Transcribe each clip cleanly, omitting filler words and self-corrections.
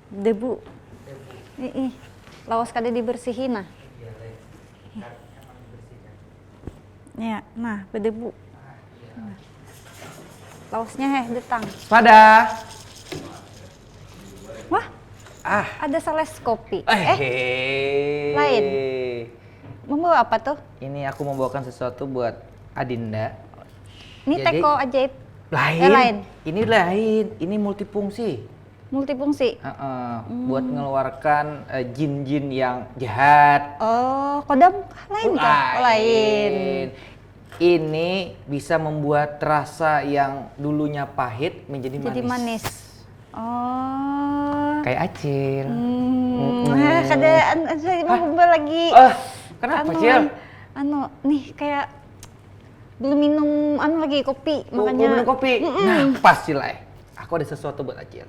Debu. Ih, lawas kada dibersihin nah. Ya, nah berdebu. Lawasnya detang. Pada. Wah, ada sales kopi. Lain. Membawa apa tuh? Ini aku membawakan sesuatu buat Adinda. Ini Jadi, teko ajaib. Lain. Ini lain. Ini multifungsi. Multifungsi. Buat mengeluarkan jin-jin yang jahat. Oh, kodam lain kah? Lain. Ini bisa membuat rasa yang dulunya pahit menjadi manis. Jadi manis. Oh. Kayak acil. Kada saya mau lagi. Kenapa, Cil? Nih kayak belum minum lagi kopi, makanya. Belum minum kopi. Nah, pas Cilai. Aku ada sesuatu buat Acil.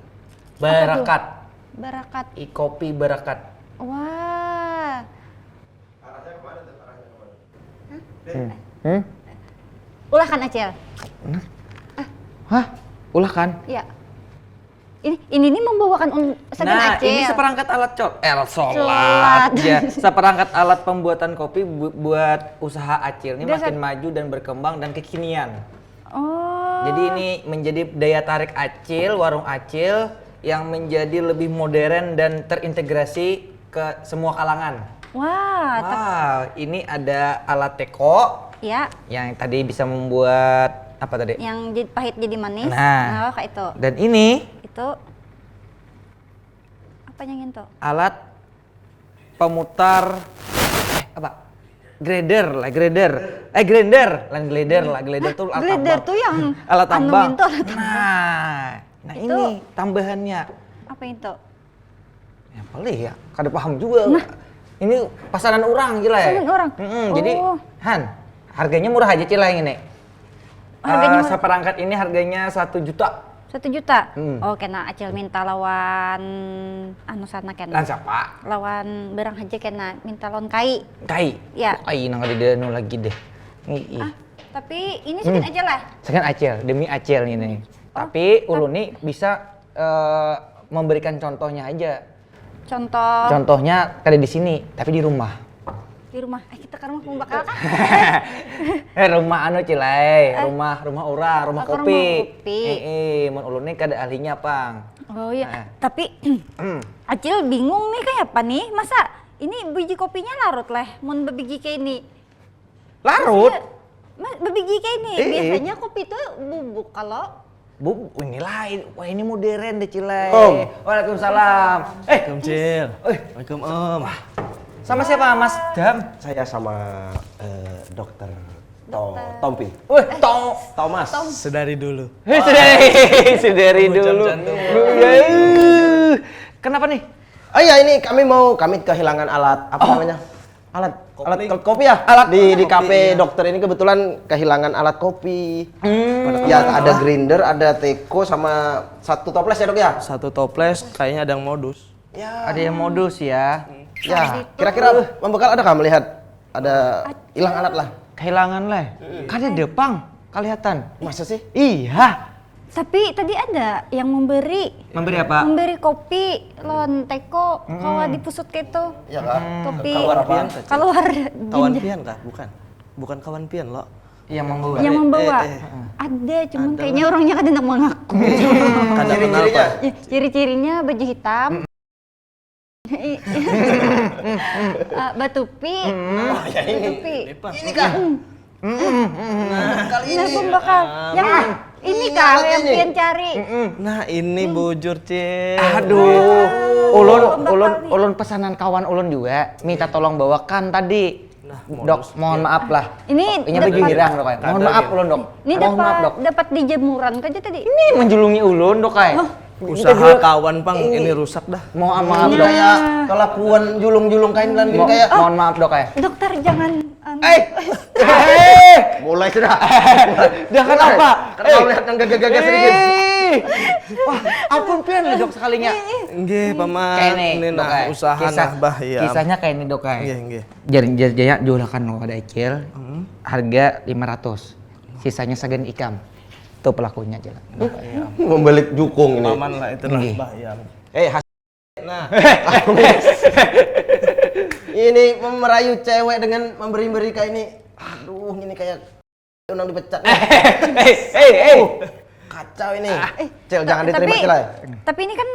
Barakat. Barakat. Kopi barakat. Wah. Arahnya kemana tuh? Arahnya kemana? Ulahkan Acil. Hah? Ulahkan? Iya. Ini membawakan sagan Acil. Ini seperangkat alat sholat. Ya, seperangkat alat pembuatan kopi buat usaha Acil ini makin maju dan berkembang dan kekinian. Oh. Jadi ini menjadi daya tarik Acil, warung Acil yang menjadi lebih modern dan terintegrasi ke semua kalangan. Wah. Ini ada alat teko. Ya. Yang tadi bisa membuat apa tadi? Yang pahit jadi manis. Nah, kayak itu. Dan ini itu apa yang itu? Alat pemutar grinder tuh alat grinder tambang. tuh yang alat tambang. Nah itu, ini tambahannya. Apa itu? Ya paling ya, kada paham juga. Ini pasaran orang gila ya. Pasaran orang. Jadi Han, harganya murah aja Cila yang ini. Harganya seperangkat ini harganya 1 juta. 1 juta? Oh kena Acil minta lawan sana kena. Lan siapa? Lawan barang aja kena minta lawan kai. Kai? Ya. Kai nang ada danu lagi deh. Tapi ini sekian aja lah. Sekian Acil, demi Acil ini. Tapi ulun nih bisa memberikan contohnya aja. Contohnya kada di sini, tapi di rumah. Di rumah. Kita ke rumah pembakal kan? Rumah Cilai, rumah orang, rumah kopi. Mun ulun nih kada ahlinya, Pang. Oh iya. Tapi Acil bingung nih kayak apa nih? Masa ini biji kopinya larut lah, mun bebiji kayak ini. Larut? Bebiji kayak ini. Biasanya kopi tuh bubuk kalau ini lain. Wah, ini modern deh Cilai. Waalaikumsalam. Cil. Waalaikumsalam Om. Sama siapa Mas Dam? Saya sama dokter Tompi. Thomas. Sedari dulu. Sedari dulu. Kenapa nih? Oh iya, ini kami kehilangan alat namanya? Alat kopi ya? Di kafe dokter ini kebetulan kehilangan alat kopi. Ya ada grinder, ada teko sama 1 toples ya dok ya? 1 toples kayaknya ada yang modus. Ya. Ada yang modus ya. Ya, kira-kira membekal ada melihat ada hilang alat lah. Kehilangan lah. Kada depang kelihatan. Masa sih? Iya. tapi tadi ada yang memberi apa? Memberi kopi lawan teko kalau dipusut gitu. Iya kak. Kopi Keluar Kawan pian kah? Bukan kawan pian lo. Yang membawa. Yang membawa. Ada, cuman kayaknya orangnya kan tidak mengaku. Ciri-cirinya? Ciri-cirinya baju hitam. Batu pi. Ini kak. Kali ini. Pembakal. Yang ini kak yang pian cari. Nah ini bujur Cil. Aduh. Ulun pesanan kawan ulun juga minta tolong bawakan tadi. Dok, mohon maaf lah. Ini baju hirang dok. Mohon maaf ulun dok. Ini dapat di jemuran aja tadi. Ini menjulungi ulun dok kayak. Usaha kawan pang ini rusak dah. Mohon maaf dok. Kayak kelakuan julung-julung kain dan gini kayak. Mohon maaf dok kayak. Dokter jangan. Mulai sudah. Jangan apa? Karena kau lihat yang gagah-gagah sedikit. Wah, ampun pian lah dok sekalinya. Nggih, paman. Kayak nih, ini dok, nah usaha nah bahaya. Kisahnya kayak ini dok kayak. Nggih. Jadinya jualakan lo ada Acil. Harga 500. Sisanya segan ikam. Tuh pelakunya aja lah. Membelit jukung ini. Paman lah itu lah bahaya. Ini merayu cewek dengan memberi kayak ini. Aduh, ini kayak undang dipecat. Kacau ini. Cel, jangan diterima Cilai. Tapi ini kan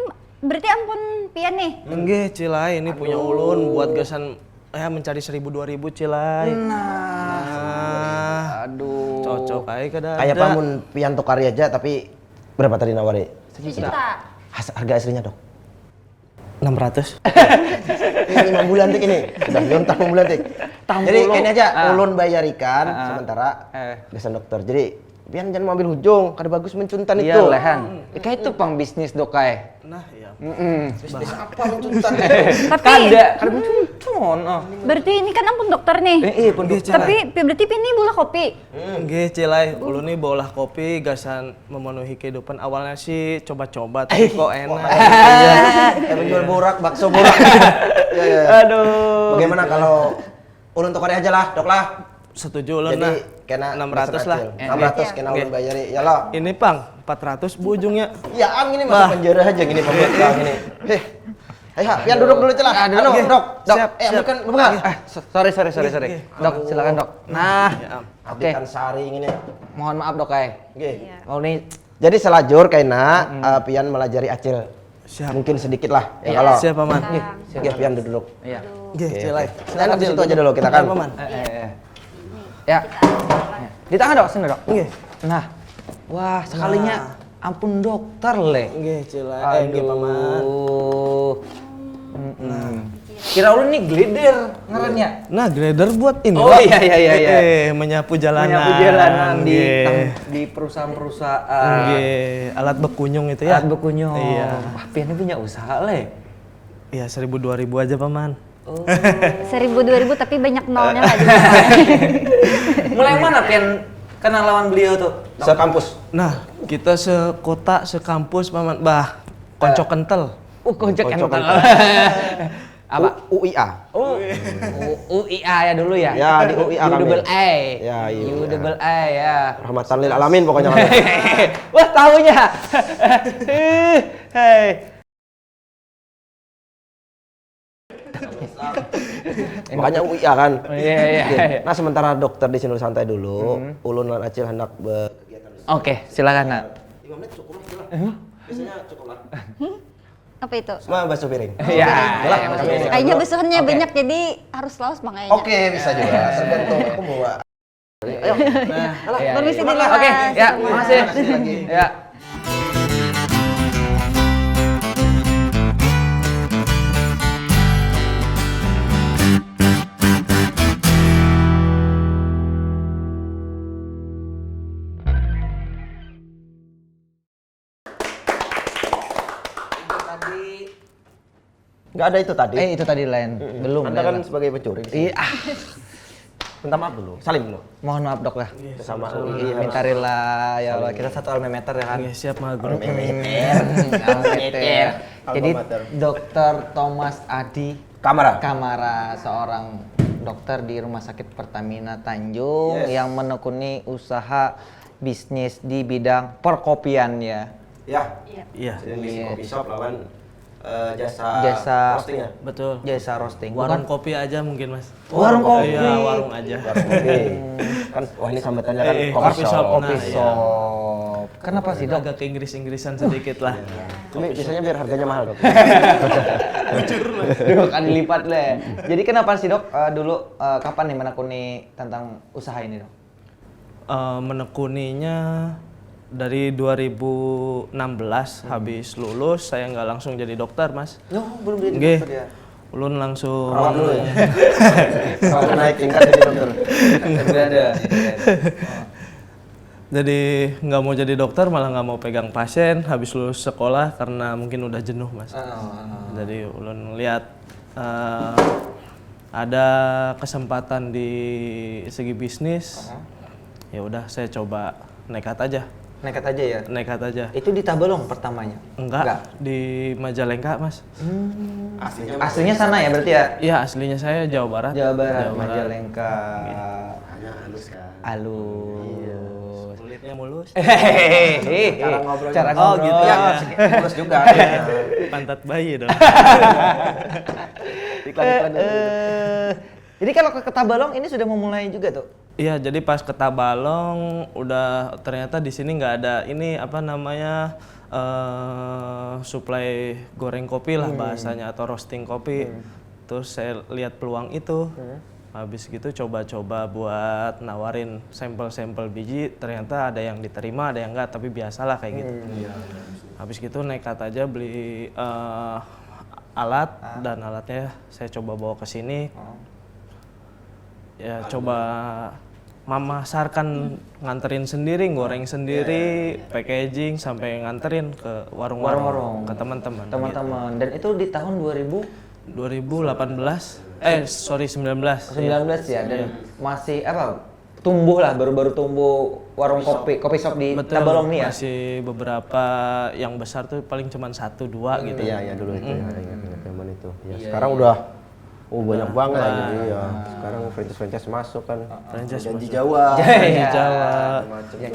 berarti ampun pian nih. Enggak, Cilai, ini punya ulun buat gasan mencari 1.000-2.000 Cilai. Nah. Aduh. Cocok aja kada. Kayak pamun pian tokari aja tapi berapa tadi nawari? 1 juta. Harga aslinya dong. 600. Ini 5 bulan tik ini. Sudah nyontak 5 bulan tik. Jadi ini aja ulun bayarikan sementara gasan dokter. Jadi pian jangan mau ambil hujung, kada bagus mencuntan itu. Iya lehan. Kayak itu pang bisnis dok kayak. Nah, iya. Bisnis apa mencuntan? Tapi Kada mencunton. berarti ini kan ampun dokter nih. Pun Tapi berarti ini bola kopi. Enggak, Cilai, ulun nih bolah kopi gasan memenuhi kehidupan. Awalnya sih coba-coba tapi kok enak. Kayak menjual borak, bakso borak. Iya. Aduh. Bagaimana kalau ulun tokari aja lah, dok lah. Setuju ulun Jadi nah. kena 600 lah. 600 kena ulun bayari. Ya lah. Ini Pang, 400 bu ujungnya. Ya am ini masuk penjara aja gini pembuat gini. Ayo, pian duduk dulu celah. Anu, dok. Siap, ambilkan buka. Sorry. Dok, silakan dok. Nah, Oke. Kan sari ini. mohon maaf dok kayak. Oke. Mau nih Jadi selajur kaina pian melajari acil. Siap. Mungkin sedikit lah. Ya kalau. Siap, Paman. Oke, pian duduk. Iya. Oke, Cilai. Silakan di situ aja dulu kita kan. Paman. Ya. Di tangan dok, sini dok. Oke. Nah, wah sekalinya ampun dokter le. Oke, Cilai. Oke, Paman. Kira lu nih glider ngarannya. Nah, grader buat ini. Oh, Pak. iya. Menyapu jalanan. Menyapu jalanan Nggih. di perusahaan-perusahaan. Nggih, alat bekunyung itu ya. Alat bekunyung. Iya. Wah, piannya punya usaha le. Iya, 1.000-2.000 aja, Paman. 1.000-2.000 tapi banyak nolnya lagi. Mulai mana pian kenal lawan beliau tuh? Sekampus. Nah, kita sekota, sekampus, Paman. Bah, konco kental. Kocek Kocok kental. kental. Apa? UIA. UIA ya dulu ya? Ya, di UIA U kami. double A. Ya, iya. U double A ya. Rahmatan lil alamin pokoknya kami. Wah, tahunya. Hei. Makanya UIA kan. Iya. Oke. Nah, sementara dokter di sini santai dulu. Ulun dan Acil hendak berkegiatan. Oke, silakan nak. 5 menit cukup lah. Biasanya cukup lah. Apa itu? Semua basuh piring. Iya. Kayaknya besuhannya banyak jadi harus laos makanya. Oke, bisa juga. Tergantung aku bawa. Ayo. Permisi dulu. Oke, ya, makasih. Makasih lagi. Ya. Nggak ada itu tadi. Itu tadi lain. Belum. Anda kan lain. sebagai pencuri. Iya. Minta maaf dulu. Salim dulu. Mohon maaf dok lah. Sama Mintarilah ya Allah. Kita satu alma mater ya kan. Oke, siap, Ma Guru. Alma mater. Jadi Alma mater. Dokter Thomas Adi Kamara, seorang dokter di Rumah Sakit Pertamina Tanjung yang menekuni usaha bisnis di bidang perkopian ya. Ya. Iya. Ini kopi shop lawan jasa roastingnya. Betul. Jasa roasting. Warung kopi aja mungkin, Mas. Warung kopi. Iya, warung aja. Oke. Kan wah ini sambatannya kan Coffee coffee shop. shop. Kopi Nah, iya. shop. Kenapa sih dok? Agak ke Inggris-Inggrisan sedikit lah. Ini biasanya biar harganya mahal, Dok. Dua kali lipat deh. Jadi kenapa sih dok dulu kapan nih menekuni tentang usaha ini dok? Menekuninya dari 2016 habis lulus saya nggak langsung jadi dokter, Mas. Belum jadi Nggih. dokter ya? Ulun langsung Rawat dulu ya. Kalau naik tingkat jadi dokter. Udah ada. jadi nggak mau jadi dokter, malah nggak mau pegang pasien habis lulus sekolah karena mungkin udah jenuh, Mas. Jadi ulun lihat ada kesempatan di segi bisnis. Ya udah saya coba nekat aja. Nekat aja. Itu di Tabalong pertamanya? Enggak, di Majalengka, Mas. Aslinya sana ya berarti ya? Iya, aslinya saya Jawa Barat. Jawa Barat, Majalengka. Hanya halus kan. Alus. mulus. Cara ngobrolnya. Cara Oh, ngobrol. gitu Ya, ya. mulus juga. Pantat bayi dong. Iklan-iklan dulu. Jadi kalau ke Tabalong ini sudah memulai juga tuh. Iya, jadi pas ke Tabalong udah ternyata di sini nggak ada ini apa namanya supply goreng kopi lah bahasanya atau roasting kopi. Terus saya lihat peluang itu. Habis gitu coba-coba buat nawarin sampel-sampel biji, ternyata ada yang diterima, ada yang enggak, tapi biasalah kayak gitu. Habis gitu nekat aja beli alat dan alatnya saya coba bawa ke sini. Ya coba memasarkan, nganterin sendiri, goreng sendiri, packaging sampai nganterin ke warung-warung, ke teman-teman. Teman-teman. Dan itu di tahun 19 19 ya, dan masih apa? Tumbuh lah, baru-baru tumbuh warung kopi shop di Tabalong nih ya. Masih beberapa yang besar tuh paling cuma 1-2 gitu. Iya dulu itu ya, ingat zaman itu. Ya, sekarang udah banyak banget lagi ya. Sekarang franchise masuk kan. Franchise Janji masuk. Jawa. Janji Jawa,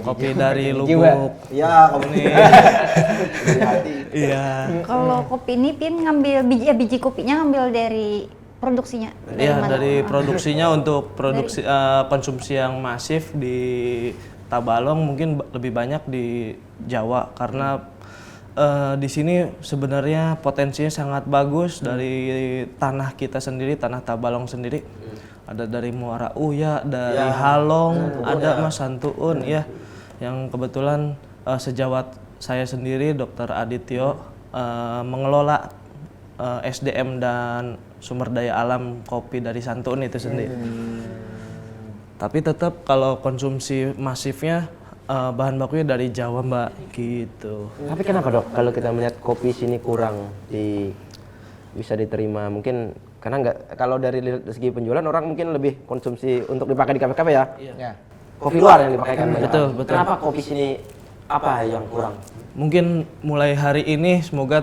kopi dari Lubuk. Iya, kopi. Dari hati. Iya. Kalau kopi ini Pin ngambil biji kopinya ngambil dari produksinya. Iya, mana? dari produksinya untuk produksi konsumsi yang masif di Tabalong mungkin lebih banyak di Jawa karena di sini sebenarnya potensinya sangat bagus dari tanah kita sendiri, tanah Tabalong sendiri. Ada dari Muara Uya, dari Halong, ada Mas Santuun ya. Yang kebetulan sejawat saya sendiri Dr. Adityo mengelola SDM dan sumber daya alam kopi dari Santuun itu sendiri. Tapi tetap kalau konsumsi masifnya bahan bakunya dari Jawa Mbak, gitu. Tapi kenapa Dok, kalau kita melihat kopi sini kurang bisa diterima? Mungkin karena nggak, kalau dari segi penjualan orang mungkin lebih konsumsi untuk dipakai di kafe-kafe ya. Ya. Kopi luar yang dipakai kan. Betul. Kenapa kopi sini apa yang kurang? Mungkin mulai hari ini semoga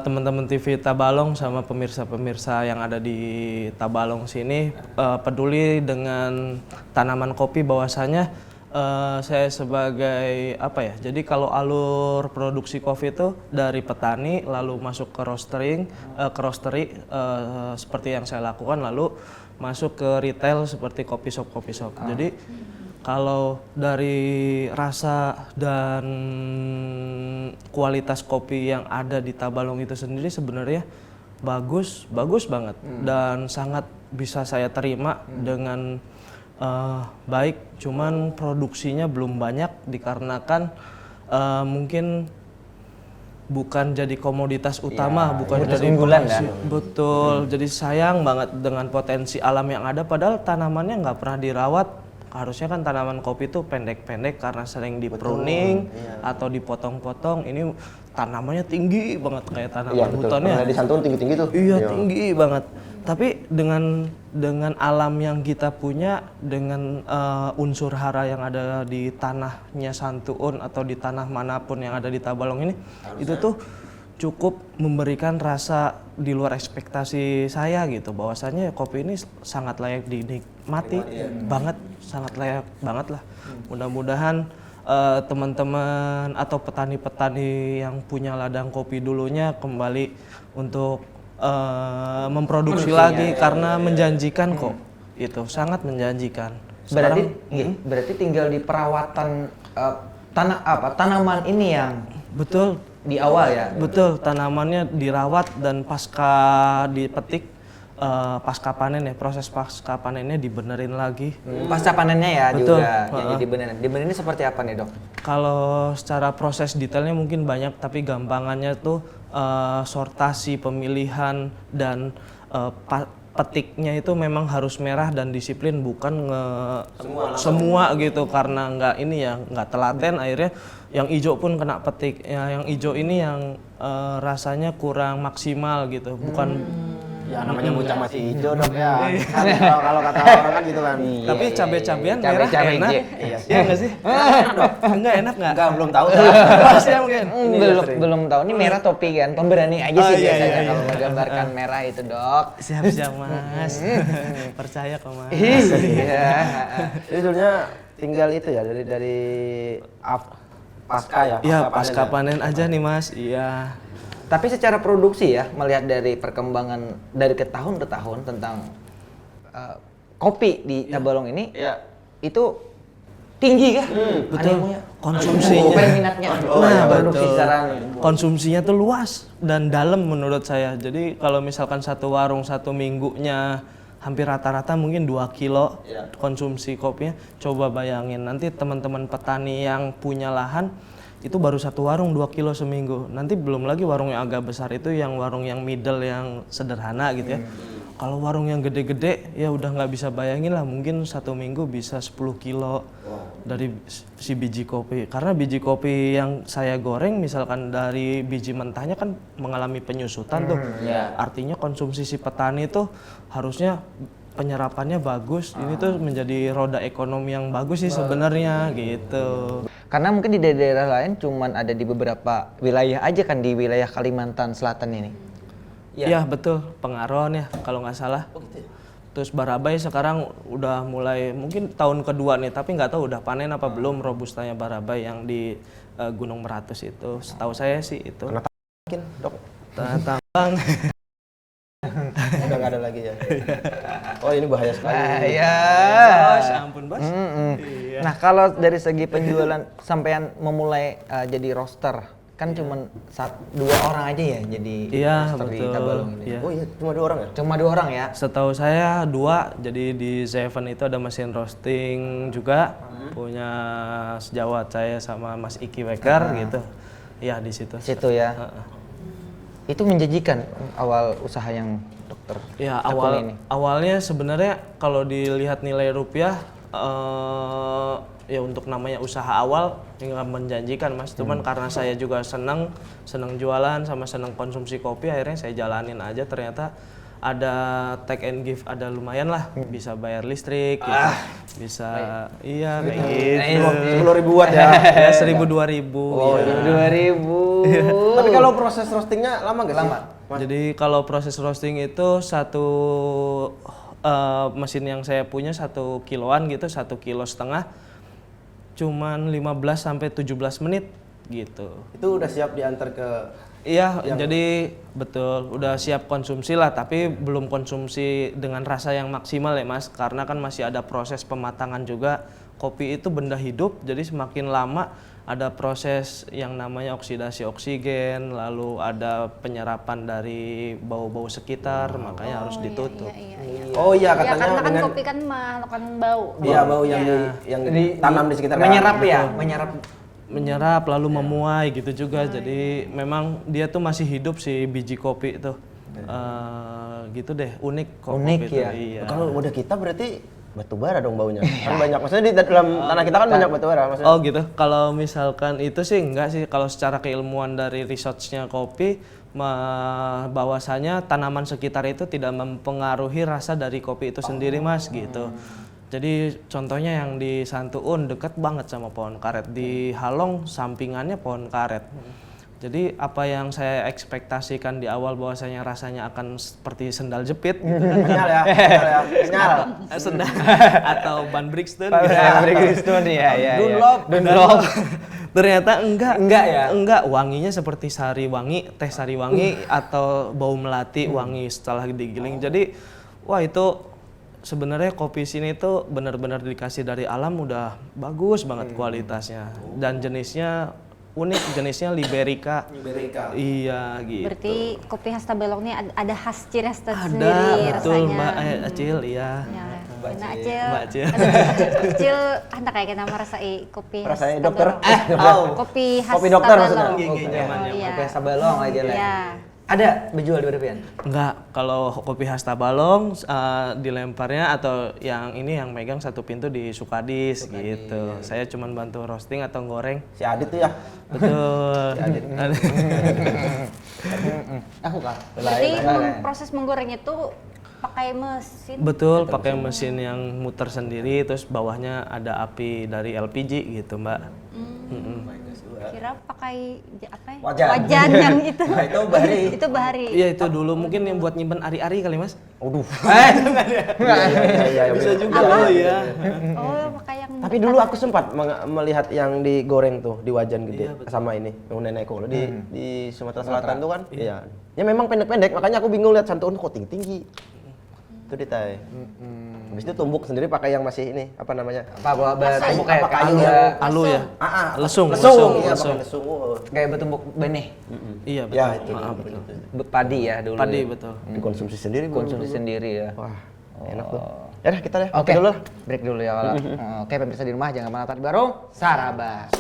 teman-teman TV Tabalong sama pemirsa-pemirsa yang ada di Tabalong sini peduli dengan tanaman kopi, bahwasanya saya sebagai apa ya, jadi kalau alur produksi kopi itu dari petani lalu masuk ke roastery seperti yang saya lakukan, lalu masuk ke retail seperti kopi shop. Jadi kalau dari rasa dan kualitas kopi yang ada di Tabalong itu sendiri sebenarnya bagus banget dan sangat bisa saya terima dengan baik, cuman produksinya belum banyak dikarenakan mungkin bukan jadi komoditas utama, bukan jadi unggulan ya. Betul, jadi sayang banget dengan potensi alam yang ada, padahal tanamannya nggak pernah dirawat. Harusnya kan tanaman kopi itu pendek-pendek karena sering di pruning atau dipotong-potong. Ini tanamannya tinggi banget kayak tanaman hutannya. Di Santuun tinggi-tinggi tuh. Iya, tinggi banget. Tapi dengan alam yang kita punya, dengan unsur hara yang ada di tanahnya Santuun atau di tanah manapun yang ada di Tabalong ini, itu tuh cukup memberikan rasa di luar ekspektasi saya gitu, bahwasanya kopi ini sangat layak dinikmati banget, sangat layak banget lah. Mudah-mudahan teman-teman atau petani-petani yang punya ladang kopi dulunya kembali untuk memproduksi lagi karena menjanjikan kok, itu sangat menjanjikan. Berarti tinggal di perawatan tanaman ini yang Betul. di awal ya. Betul, tanamannya dirawat dan pasca dipetik, pasca panen ya, proses pasca panennya dibenerin lagi. Pasca panennya ya. Betul. Juga yang dibenerin. Dibenerin seperti apa nih Dok? Kalau secara proses detailnya mungkin banyak, tapi gampangannya tuh sortasi, pemilihan, dan petiknya itu memang harus merah dan disiplin, bukan semua gitu, karena nggak telaten akhirnya yang hijau pun kena petik. Yang hijau ini yang rasanya kurang maksimal gitu, bukan. Ya namanya bocah masih hijau Dok ya. Kalau kata orang kan gitu kan. Tapi cabai-cabean merah Cabai enak. Iya nggak sih? Enggak enak nggak? Enggak, belum tahu. Pasti mungkin. Belum tahu. Ini merah topi kan, pemberani aja sih iya, biasanya iya, kalau menggambarkan merah itu Dok. Siap Mas. Percaya kok Mas. Iya. Jadi sebenarnya tinggal itu ya dari pasca ya. Iya, pasca pasca panen ya. panen aja nih Mas. Iya. Tapi secara produksi ya, melihat dari perkembangan dari ke tahun tentang kopi di Tabalong ini, itu tinggi kah? Betul. Konsumsinya. Peminatnya. Produksi betul. secara Konsumsinya tuh luas dan dalam menurut saya. Jadi kalau misalkan satu warung satu minggunya hampir rata-rata mungkin 2 kilo konsumsi kopinya. Coba bayangin nanti teman-teman petani yang punya lahan itu baru satu warung 2 kilo seminggu. Nanti belum lagi warung yang agak besar itu yang warung yang middle yang sederhana gitu ya. Kalau warung yang gede-gede ya udah nggak bisa bayangin lah, mungkin satu minggu bisa 10 kilo dari si biji kopi. Karena biji kopi yang saya goreng misalkan dari biji mentahnya kan mengalami penyusutan tuh. Artinya konsumsi si petani tuh harusnya penyerapannya bagus. Ini tuh menjadi roda ekonomi yang bagus sih sebenarnya gitu. karena mungkin di daerah lain cuman ada di beberapa wilayah aja kan di wilayah Kalimantan Selatan ini. Iya betul, Pengaron ya kalau nggak salah. Terus Barabai sekarang udah mulai mungkin tahun kedua nih, tapi nggak tahu udah panen apa belum robustanya Barabai yang di Gunung Meratus itu. Setahu saya sih itu. Mungkin dok. Tanah Tambang. Udah nggak ada lagi ya. Oh ini bahaya sekali. Ya. Bos, ampun bos. Iya. Nah kalau dari segi penjualan sampean memulai jadi roster kan cuman 2 orang aja ya jadi Iya roster di betul. Tabalong ini. Iya. Oh iya cuma 2 orang ya? Cuma 2 orang ya. Setahu saya 2, jadi di Zeven itu ada mesin roasting juga, punya sejawat saya sama Mas Iki Weker gitu. Iya di situ. Situ ya. Itu menjanjikan awal usaha yang dokter. Ya tekuni ini. awalnya sebenarnya kalau dilihat nilai rupiah ya untuk namanya usaha awal nggak menjanjikan Mas. Cuman karena saya juga senang jualan sama senang konsumsi kopi, akhirnya saya jalanin aja. Ternyata ada take and give, ada lumayan lah, bisa bayar listrik gitu. Bisa iya kayak gitu. 10.000 watt ya. Ya 1.000 2.000. Oh, ya. 2000. Tapi kalau proses roastingnya lama nggak sih? Lama. Jadi kalau proses roasting itu satu mesin yang saya punya 1 kiloan gitu, 1,5 kilo, cuman 15 sampai 17 menit gitu. Itu udah siap diantar ke. Iya, jadi betul udah siap konsumsi lah, tapi belum konsumsi dengan rasa yang maksimal ya Mas, karena kan masih ada proses pematangan juga. Kopi itu benda hidup, jadi semakin lama ada proses yang namanya oksidasi oksigen, lalu ada penyerapan dari bau-bau sekitar, makanya harus ditutup. Oh iya Ya katanya karena kan dengan kopi kan melakukan bau. iya bau yang ditanam di sekitar menyerap kan? ya, Menyerap lalu memuai gitu juga. Jadi memang dia tuh masih hidup si biji kopi itu. Gitu deh, unik kok Unik kopi itu. ya? Iya. Kalau wadah kita berarti batu bara dong baunya. Kan banyak, maksudnya di dalam tanah kita kan banyak batu bara maksudnya. Oh gitu. Kalau misalkan itu sih enggak sih. Kalau secara keilmuan dari research-nya kopi, bahwasanya tanaman sekitar itu tidak mempengaruhi rasa dari kopi itu sendiri Mas gitu. Jadi contohnya yang di Santuun dekat banget sama pohon karet, di Halong sampingannya pohon karet. Jadi apa yang saya ekspektasikan di awal bahwasanya rasanya akan seperti sendal jepit gitu kan. Kenyal ya, kenyal. Sendal atau ban Brixton. Brixton ya. Dunlop. Ternyata enggak ya? Enggak, wanginya seperti sari wangi, teh sari wangi atau bau melati wangi setelah digiling. Jadi wah itu sebenarnya kopi sini tuh benar-benar dikasih dari alam, udah bagus banget kualitasnya dan jenisnya unik, jenisnya Liberica. Iya gitu. Berarti kopi khas Tabalong ini ada khas ciri khas Ada, tersendiri betul rasanya. Mbak Acil, iya. Ya, Mbak Mbak Acil. Acil. Mbak Acil. Acil, anda kayak kita merasai kopi khas Rasanya dokter. Tabalong. Kopi khas Kopi dokter Tabalong. maksudnya? Zamannya. Oh, iya. Kopi Tabalong aja lah. Iya. Ada berjual di Berpian? Enggak, kalau kopi khas Tabalong dilemparnya atau yang ini yang megang satu pintu di Sukadis gitu. Saya cuma bantu roasting atau goreng. Si Adit tuh ya. Betul. Aku kan. Berarti proses menggoreng itu pakai mesin. Betul, pakai mesin yang muter sendiri, terus bawahnya ada api dari LPG gitu, Mbak. Kira pakai apa ya? Wajan. Wajan yang itu. Nah, itu bahari. Itu bahari. Iya itu dulu mungkin yang buat nyimpen ari-ari kali Mas. Waduh. Enggak. Iya, Bisa juga. Apa? Oh iya. Oh, pakai yang Tapi dulu aku sempat melihat yang digoreng tuh di wajan gede sama ini, yang nenekku di Sumatera Selatan tuh kan. Iya. Ya memang pendek-pendek, makanya aku bingung lihat santuun kok tinggi-tinggi. Itu detail. Habis itu tumbuk sendiri pakai yang masih ini, apa namanya? Apa bertumbuk kayak kayu kayu yang Alu ya? lesung. Lesung. Iya, pakai lesung. kayak bertumbuk benih. Iya betul. Ya, itu. Padi ya dulu. Padi ya. betul. Dikonsumsi sendiri. Konsumsi sendiri ya. Wah, enak tuh. Ya udah kita deh. Oke, dulu. break dulu ya. Wala. Oke, pemirsa di rumah jangan kemana-mana, Tadi Barung, Sarabas.